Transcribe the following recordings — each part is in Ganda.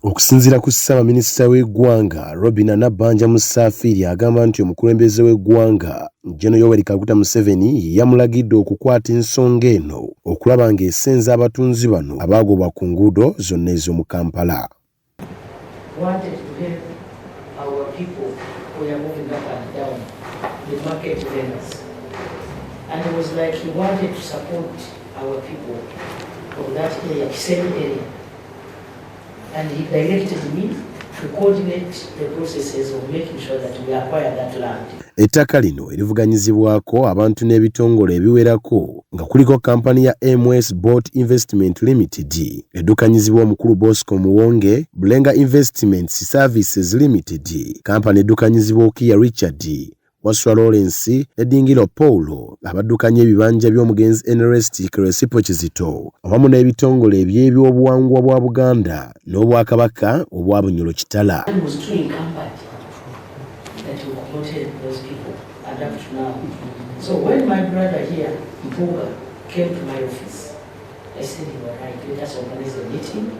Okusinziira ku Ssaabaminisita w'eggwanga Robin NABBANJA Musafiri agamba nti omukulembeze w'eggwanga Gen. Yoweri Kaguta Museveni yamulagidde okukwata ensonga eno okulaba ng'esenza abatunzi bano abaagobwa ku nguudo zonna ez'omu Kampala. And it was like he wanted to support our people of that area, same area. And he directed me to coordinate the processes of making sure that we acquire that land. Ettaka lino erivuganyizibwako abantu n'ebitongole ebiwerako nga kuliko kampani ya MS Boat Investment Limited, eddukanyizibwa omukulu Bosco Muwonge, Blenga Investments Services Limited, kampani eddukanyizibwa Okiya Richard, Waswa Lawrence, Edingiro Paulo, abaddukanya ebibanja by'omugenzi NRST Keresipo Kizito, awamu n'ebitongole eby'ebyobuwangwa bwa Buganda n'Obwakabaka obwa Bunyoro Kitala. So when my brother here, Mpuga, came to my office, I said, you are right, let us organize a meeting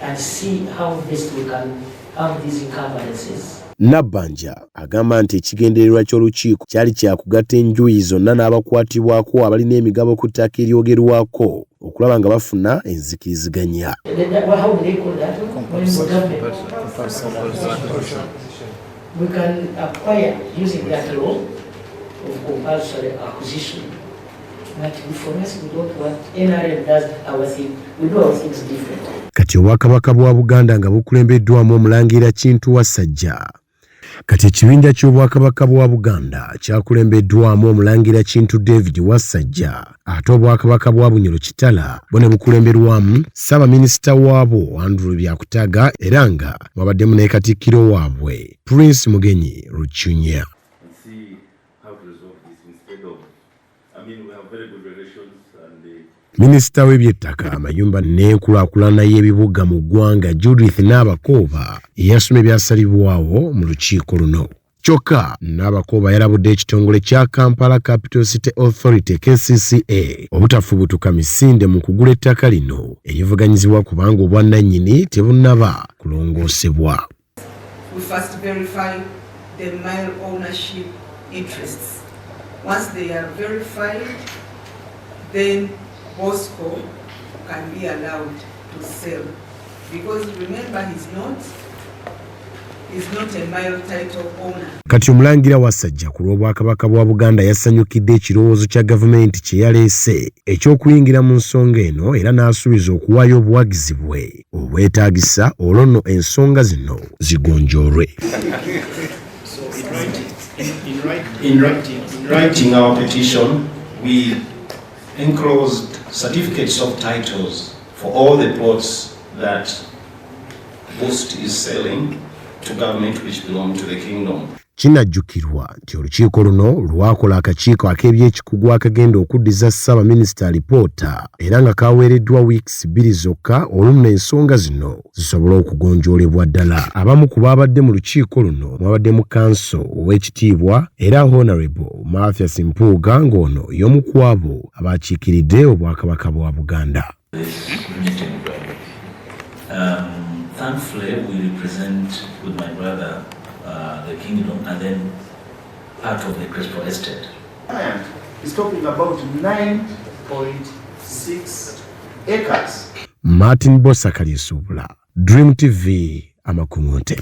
and see how best we can have these encumbrances. NABBANJA agamba nti ekigendererwa ky'olukiiko kyali kya kugatta enjuyi zonna n'abakwatibwako abalina emigabo ku ttaka eryogerwako okulaba nga bafuna enzikiriziganya. We can acquire using that law of compulsory acquisition. But for us, we don't want NRM does our thing. We do our things different. Kati Obwakabaka bwa Buganda nga bukulembeddwamu Omulangira Kintu Wasajja. Kati ekibinja ky'Obwakabaka bwa Buganda kyakulembeddwamu Omulangira Kintu David Wasajja, ate Obwakabaka bwa Bunyoro Kitala bo ne bukulemberwamu Ssaabaminisita waabwo Andrew Byakutaga era nga mwabaddemu ne Katikkiro waabwe Prince Mugenyi Ruchunya. Minisita w'ebyettaka amayumba n'enkulaakulana y'ebibuga mu ggwanga Judith Nabakooba yasomye byasalibwawo mu lukiiko luno. Kyokka Nabakooba yalabudde ekitongole kya Kampala Capital City Authority KCCA obutafubutuka misinde mu kugula ettaka lino erivuganyizibwa kubanga obwannannyini tebunnaba kulongoosebwa. We first verify the mile ownership interests. Once they are verified, then Bosco can be allowed to sell, because remember he's not a mile title owner. Kati Omulangira Wasajja ku lw'Obwakabaka bwa Buganda yasanyukidde ekirowoozo kya gavumenti kye yaleese eky'okuyingira mu nsonga eno era n'asuubiza okuwaayo obuwagizi bwe obwetaagisa olwo nno ensonga zino zigonjoolwe. In writing our petition, we enclosed certificates of titles for all the plots that Boost is selling to government which belong to the kingdom. Kinajjukirwa nti olukiiko luno lwakola akakiiko ak'ebyekikugu akagenda okuddiza Ssaabaminisita alipoota era nga kaweereddwa wiikisi 2 zokka olunno ensonga zino zisobole okugonjoolebwa ddala. Abamu ku baabadde mu lukiiko luno mwabaddemu kanso ow'ekitiibwa era Honorable Mathias Mpuuga ng'ono y'omu ku abo abaakiikiridde Obwakabaka bwa Buganda. Thankfully, we represent with my brother the kingdom and then part of the Crespo estate. He's talking about 9.6 acres. Martin Bosakali Subula, Dream TV, Amakungote.